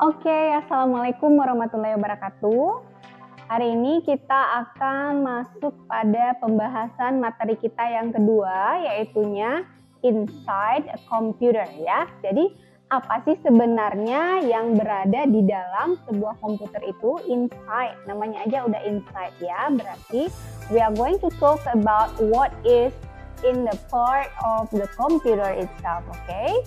Oke, assalamualaikum warahmatullahi wabarakatuh. Hari ini kita akan masuk pada pembahasan materi kita yang kedua, yaitunya inside a computer ya. Jadi apa sih sebenarnya yang berada di dalam sebuah komputer itu? Inside, namanya aja udah inside ya. Berarti we are going to talk about what is in the part of the computer itself, okay?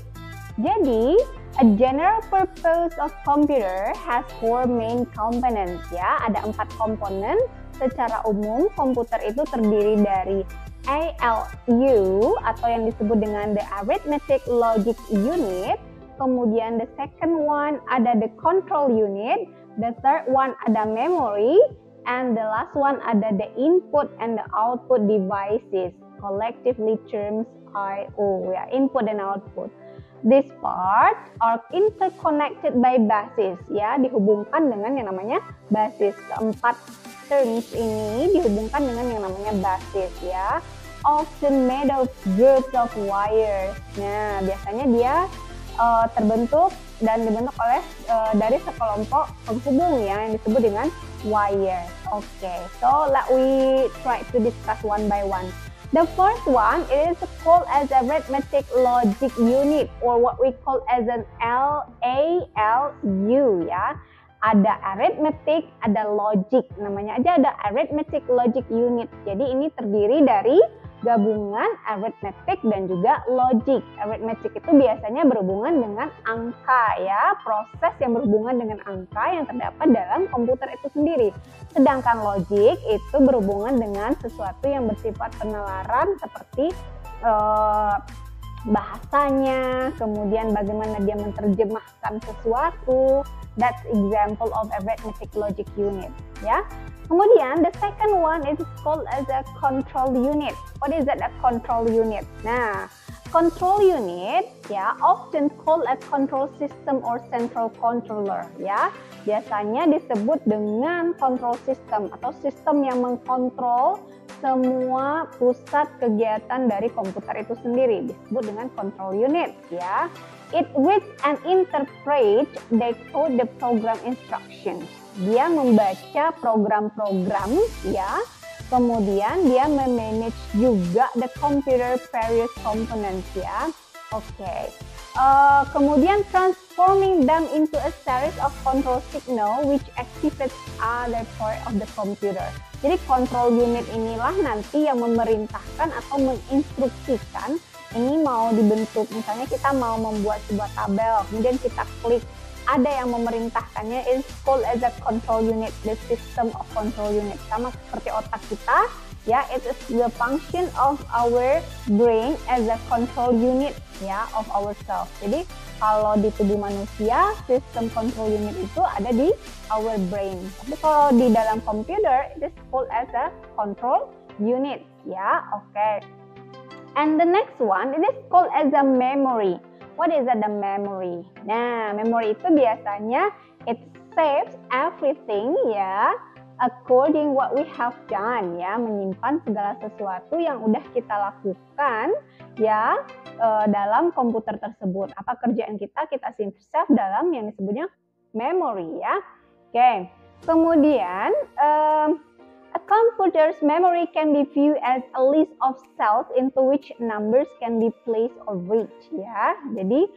Jadi, a general purpose of computer has four main components ya. Ada 4 komponen. Secara umum, komputer itu terdiri dari ALU atau yang disebut dengan the arithmetic logic unit. Kemudian the second one ada the control unit. The third one ada memory. And the last one ada the input and the output devices. Collectively terms I/O ya, input and output. These parts are interconnected by buses ya, dihubungkan dengan yang namanya basis. Keempat terms ini dihubungkan dengan yang namanya basis ya. Often made of groups of wires. Nah, biasanya dia terbentuk dan dibentuk oleh dari sekelompok penghubung ya, yang disebut dengan wires. Okay, so let we try to discuss one by one. The first one is called as arithmetic logic unit or what we call as an ALU ya. Ada arithmetic, ada logic. Namanya aja ada arithmetic logic unit. Jadi ini terdiri dari gabungan arithmetic dan juga logic. Arithmetic itu biasanya berhubungan dengan angka ya, proses yang berhubungan dengan angka yang terdapat dalam komputer itu sendiri. Sedangkan logic itu berhubungan dengan sesuatu yang bersifat penalaran seperti bahasanya, kemudian bagaimana dia menerjemahkan sesuatu. That's example of arithmetic logic unit ya. Kemudian the second one is called as a control unit. What is that, a control unit? Nah, control unit ya often called a control system or central controller ya. Biasanya disebut dengan control system atau sistem yang mengkontrol semua pusat kegiatan dari komputer itu sendiri, disebut dengan control unit ya. It reads and interprets decode the program instructions. Dia membaca program-program ya. Kemudian dia memanage juga the computer various components ya. Oke. Kemudian transforming them into a series of control signal which activates other part of the computer. Jadi control unit inilah nanti yang memerintahkan atau menginstruksikan ini mau dibentuk. Misalnya kita mau membuat sebuah tabel, kemudian kita klik, ada yang memerintahkannya, is called as a control unit, the system of control unit. Sama seperti otak kita ya, it is the function of our brain as a control unit ya of ourselves. Jadi kalau di tubuh manusia, sistem control unit itu ada di our brain. Tapi kalau di dalam komputer, it is called as a control unit ya. Oke. And the next one, it is called as a memory. What is that, the memory? Nah, memory itu biasanya it saves everything ya, according what we have done ya, menyimpan segala sesuatu yang udah kita lakukan ya dalam komputer tersebut. Apa kerjaan kita save dalam yang disebutnya memory ya. Oke. Kemudian a computer's memory can be viewed as a list of cells into which numbers can be placed or read ya. Jadi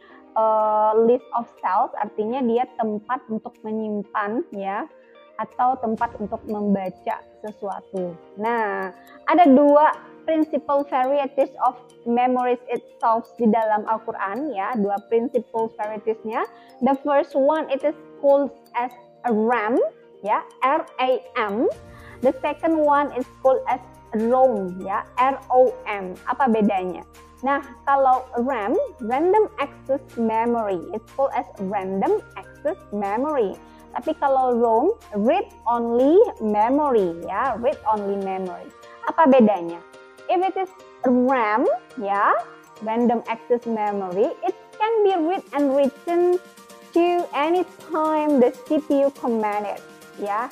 list of cells artinya dia tempat untuk menyimpan ya, atau tempat untuk membaca sesuatu. Nah, ada 2 principal varieties of memories itself di dalam Al-Quran ya, 2 principal varietiesnya. The first one it is called as a RAM ya, RAM. The second one is called as ROM ya, ROM. Apa bedanya? Nah, kalau RAM, random access memory, it's called as random access memory. Tapi kalau ROM, read only memory ya, read only memory. Apa bedanya? If it is RAM ya, random access memory, it can be read and written to any time the CPU commanded ya.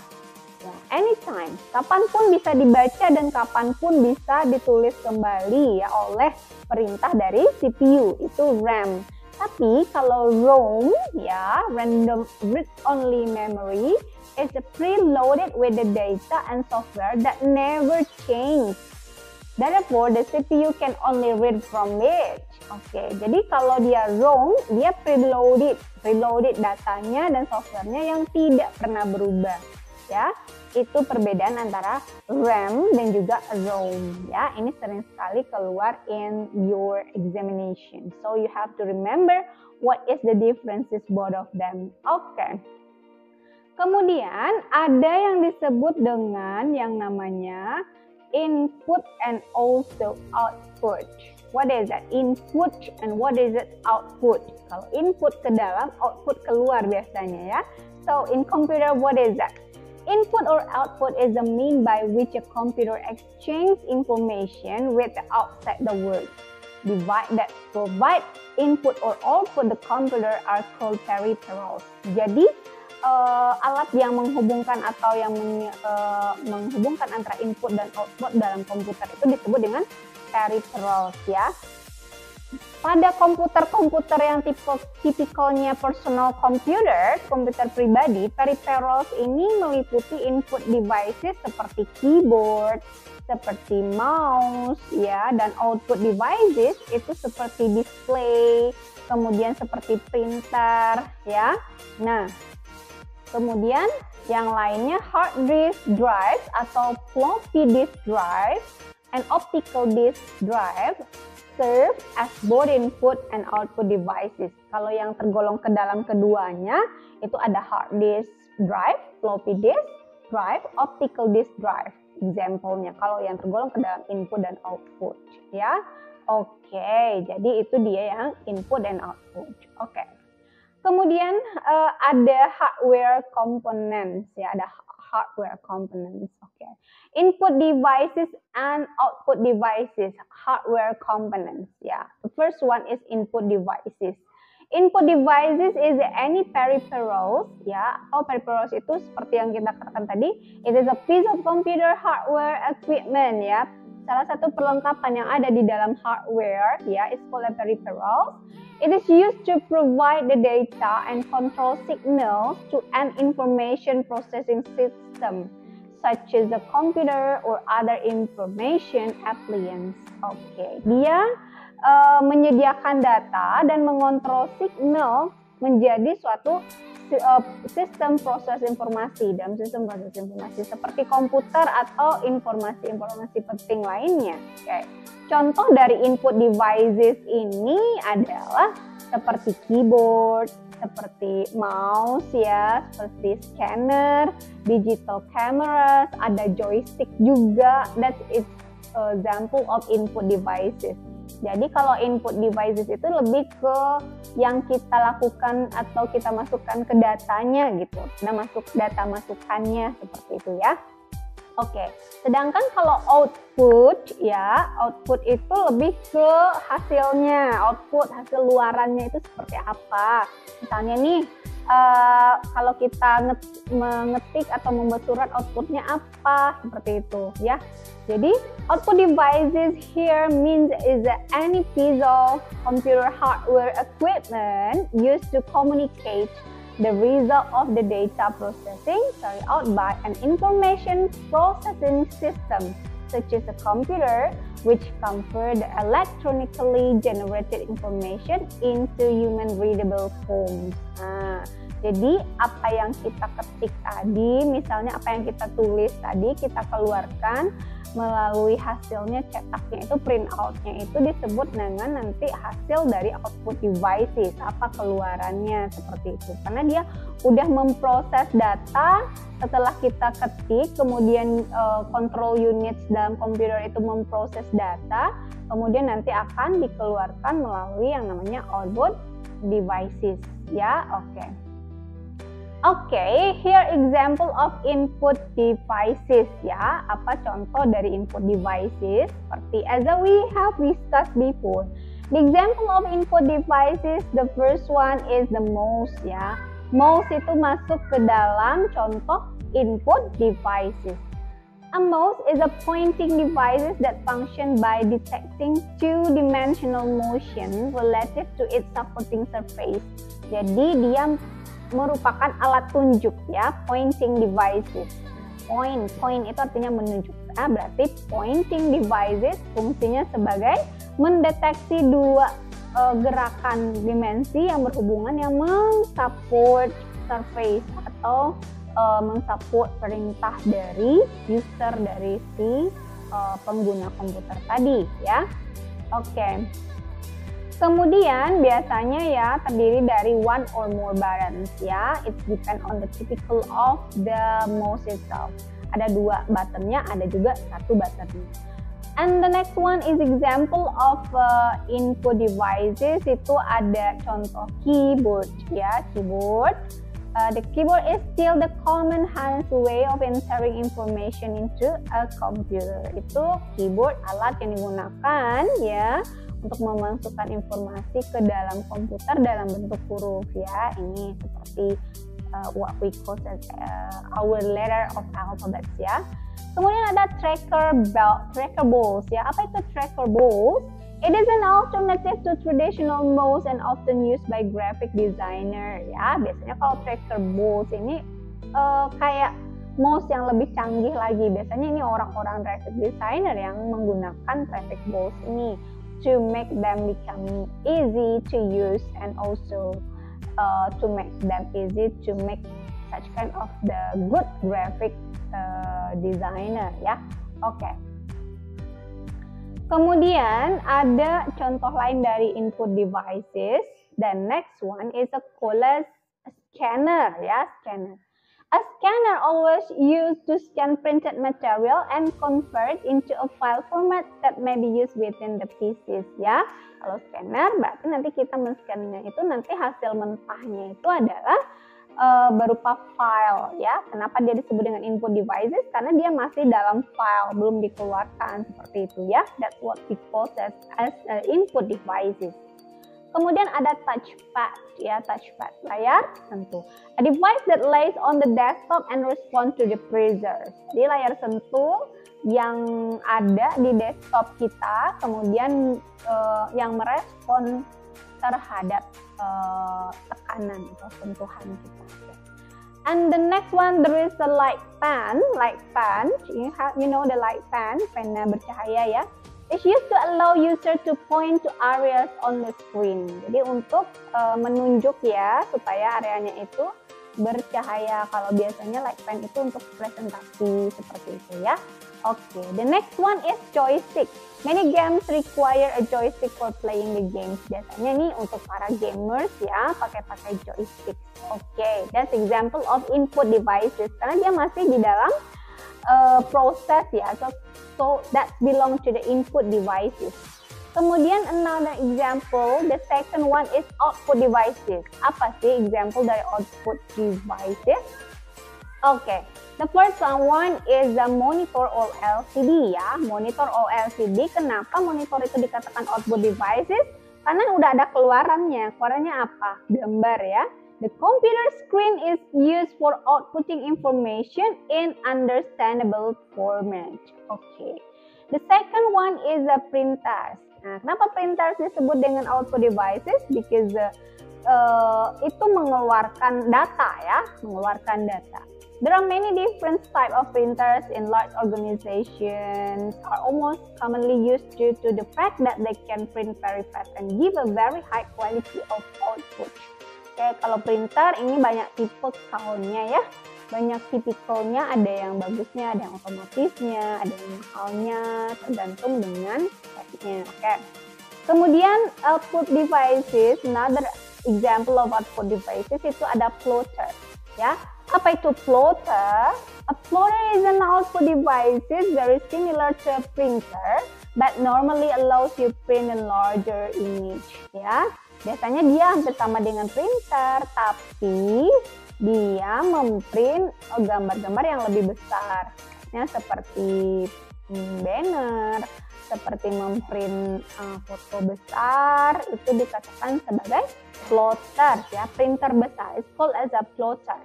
Anytime, kapanpun bisa dibaca dan kapanpun bisa ditulis kembali ya oleh perintah dari CPU, itu RAM. Tapi kalau ROM, ya, random read-only memory, is preloaded with the data and software that never change. Therefore, the CPU can only read from it. Oke, jadi kalau dia ROM, dia preloaded datanya dan softwarenya yang tidak pernah berubah. Ya, itu perbedaan antara RAM dan juga ROM. Ya, ini sering sekali keluar in your examination. So you have to remember what is the differences both of them. Oke. Kemudian ada yang disebut dengan yang namanya input and also output. What is that? Input and what is it? Output. Kalau input ke dalam, output keluar biasanya ya. So in computer, what is that? Input or output is the mean by which a computer exchanges information with the outside the world. Device that provide input or output the computer are called peripherals. Jadi alat yang menghubungkan atau yang menghubungkan antara input dan output dalam komputer itu disebut dengan peripherals ya. Pada komputer-komputer yang tipikalnya personal computer, komputer pribadi, peripherals ini meliputi input devices seperti keyboard, seperti mouse, ya, dan output devices itu seperti display, kemudian seperti printer, ya. Nah, kemudian yang lainnya hard disk drive atau floppy disk drive and optical disk drive serve as both input and output devices. Kalau yang tergolong ke dalam keduanya itu ada hard disk drive, floppy disk drive, optical disk drive. Example-nya kalau yang tergolong ke dalam input dan output, ya. Oke, jadi itu dia yang input dan output. Oke. Kemudian ada hardware components, ya, ada hardware components. Oke. Input devices and output devices, hardware components, ya. The first one is input devices. Input devices is any peripherals, ya. Atau peripherals itu seperti yang kita katakan tadi, it is a piece of computer hardware equipment, ya. Salah satu perlengkapan yang ada di dalam hardware, ya, is called a peripherals. It is used to provide the data and control signals to an information processing system, such as the computer or other information appliance. Oke, dia menyediakan data dan mengontrol signal menjadi suatu sistem proses informasi. Dalam sistem proses informasi seperti komputer atau informasi-informasi penting lainnya. Oke. Contoh dari input devices ini adalah seperti keyboard, seperti mouse, ya, seperti scanner, digital cameras, ada joystick juga. That is example of input devices. Jadi kalau input devices itu lebih ke yang kita lakukan atau kita masukkan ke datanya gitu. Nah, masuk data masukannya seperti itu ya. Oke, sedangkan kalau output, ya, output itu lebih ke hasilnya, output hasil luarannya itu seperti apa. Misalnya nih, kalau kita mengetik atau membuat surat, outputnya apa, seperti itu, ya. Jadi output devices here means is any piece of computer hardware equipment used to communicate the result of the data processing carried out by an information processing system such as a computer which convert the electronically generated information into human readable forms. Nah, jadi apa yang kita ketik tadi, misalnya apa yang kita tulis tadi, kita keluarkan melalui hasilnya cetaknya itu print out-nya itu disebut dengan nanti hasil dari output devices, apa keluarannya seperti itu. Karena dia udah memproses data setelah kita ketik, kemudian control units dalam komputer itu memproses data, kemudian nanti akan dikeluarkan melalui yang namanya output devices, ya. Oke, here example of input devices, ya. Apa contoh dari input devices? Seperti as we have discussed before. The example of input devices, the first one is the mouse, ya. Mouse itu masuk ke dalam contoh input devices. A mouse is a pointing device that function by detecting two-dimensional motion relative to its supporting surface. Jadi dia merupakan alat tunjuk ya, pointing devices. Point itu artinya menunjuk. Nah, berarti pointing devices fungsinya sebagai mendeteksi dua gerakan dimensi yang berhubungan yang mensupport surface atau mensupport perintah dari user dari si pengguna komputer tadi ya. Oke. Kemudian biasanya ya terdiri dari one or more buttons ya. It depend on the typical of the mouse itself. Ada 2 buttonnya, ada juga 1 buttonnya. And the next one is example of input devices. Itu ada contoh keyboard ya, keyboard. The keyboard is still the common hands way of entering information into a computer. Itu keyboard, alat yang digunakan ya untuk memasukkan informasi ke dalam komputer dalam bentuk huruf ya. Ini seperti what we call as our letter of alphabets ya. Kemudian ada tracker balls ya. Apa itu tracker balls? It is an alternative to traditional mouse and often used by graphic designer ya. Biasanya kalau tracker balls ini kayak mouse yang lebih canggih lagi. Biasanya ini orang-orang graphic designer yang menggunakan tracker balls ini to make them become easy to use and also to make them easy to make such kind of the good graphic designer ya. Oke. Kemudian ada contoh lain dari input devices. Dan next one is a scanner ya, scanner. A scanner always used to scan printed material and convert into a file format that may be used within the PCs ya. Kalau scanner berarti nanti kita men-scan-nya itu nanti hasil mentahnya itu adalah berupa file ya. Kenapa dia disebut dengan input devices? Karena dia masih dalam file, belum dikeluarkan seperti itu ya. That's what we call as input devices. Kemudian ada touchpad ya, touchpad layar sentuh. A device that lays on the desktop and respond to the pressure. Jadi layar sentuh yang ada di desktop kita, kemudian yang merespon terhadap tekanan atau sentuhan kita. And the next one there is a light pen. Light pen, you know the light pen, pena bercahaya ya. It's used to allow user to point to areas on the screen. Jadi untuk menunjuk ya supaya areanya itu bercahaya. Kalau biasanya light pen itu untuk presentasi seperti itu ya. Okay, the next one is joystick. Many games require a joystick for playing the games. Biasanya nih untuk para gamers ya pakai joystick. Okay, that's example of input devices. Karena dia masih di dalam proses ya. So that belong to the input devices. Kemudian another example, the second one is output devices. Apa sih example dari output devices? Okay, the first one is the monitor or LCD ya. Monitor or LCD, kenapa monitor itu dikatakan output devices? Karena udah ada keluarannya. Keluarannya apa? Gambar ya. The computer screen is used for outputting information in understandable format. Okay. The second one is the printers. Nah, kenapa printers disebut dengan output devices? Because itu mengeluarkan data ya, mengeluarkan data. There are many different type of printers in large organizations are almost commonly used due to the fact that they can print very fast and give a very high quality of output. Oke, kalau printer ini banyak tipe kaunnya ya. Banyak tipikalnya, ada yang bagusnya, ada yang otomatisnya, ada yang mahalnya, tergantung dengan speknya. Oke. Kemudian output devices, another example of output devices itu ada plotter ya. Apa itu plotter? A plotter is an output devices very similar to a printer but normally allows you print a larger image ya. Biasanya dia hampir sama dengan printer tapi dia memprint gambar-gambar yang lebih besar ya, seperti banner, seperti memprint foto besar, itu dikatakan sebagai plotter ya, printer besar. It's called as a plotter.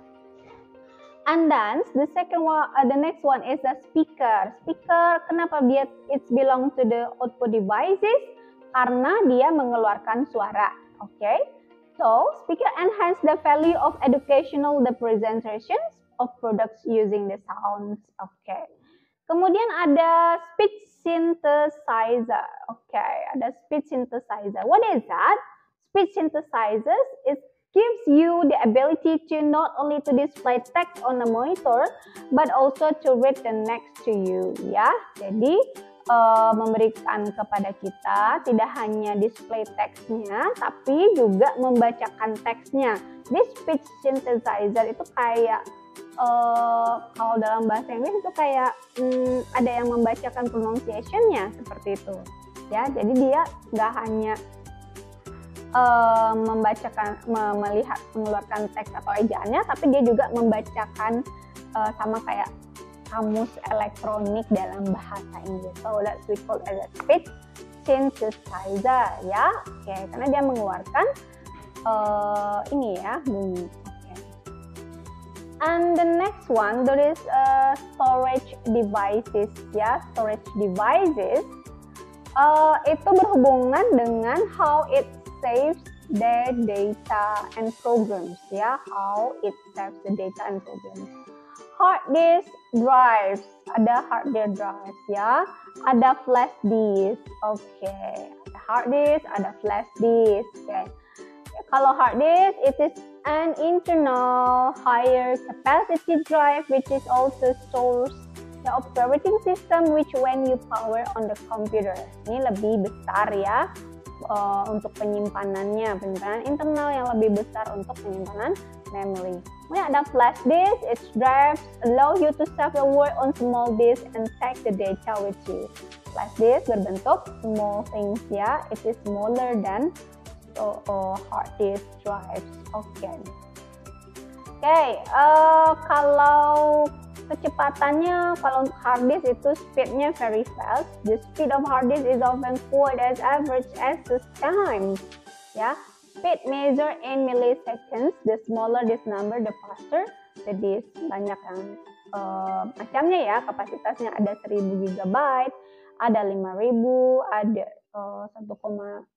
And then the next one is the speaker. Speaker, kenapa dia it belong to the output devices? Karena dia mengeluarkan suara. Okay? So, speaker enhance the value of educational representations of products using the sounds. Okay. Kemudian ada speech synthesizer. Okay, ada speech synthesizer. What is that? Speech synthesizers is gives you the ability to not only to display text on the monitor, but also to read the next to you. Ya, jadi memberikan kepada kita tidak hanya display teksnya, tapi juga membacakan teksnya. This speech synthesizer itu kayak kalau dalam bahasa Inggris itu kayak ada yang membacakan pronunciation-nya seperti itu. Ya, jadi dia nggak hanya melihat mengeluarkan teks atau ejaannya, tapi dia juga membacakan sama kayak kamus elektronik dalam bahasa Inggris. So that's we call as a speech synthesizer, ya. Oke, karena dia mengeluarkan ini ya bunyi. Okay. And the next one there is storage devices, ya. Storage devices itu berhubungan dengan how it saves their data and programs, ya. How it saves the data and programs. Hard disk drives, ada hard disk drives, ya. Ada flash disk, oke. Ada hard disk, ada flash disk, oke. Kalau hard disk, it is an internal higher capacity drive which is also stores the operating system which when you power on the computer. Ini lebih besar ya. Untuk penyimpanan internal yang lebih besar untuk penyimpanan memory. Kemudian ada flash disk, its drives allow you to save the work on small disk and take the data with you. Flash disk berbentuk small things ya, it is smaller than hard disk drives. Oke. Kalau kecepatannya, kalau untuk hard disk itu speednya very fast. The speed of hard disk is often quoted as average access time. Ya, speed measure in milliseconds. The smaller this number, the faster the disk. Banyak yang macamnya ya, kapasitasnya ada 1000 GB, ada 5000, ada 1,5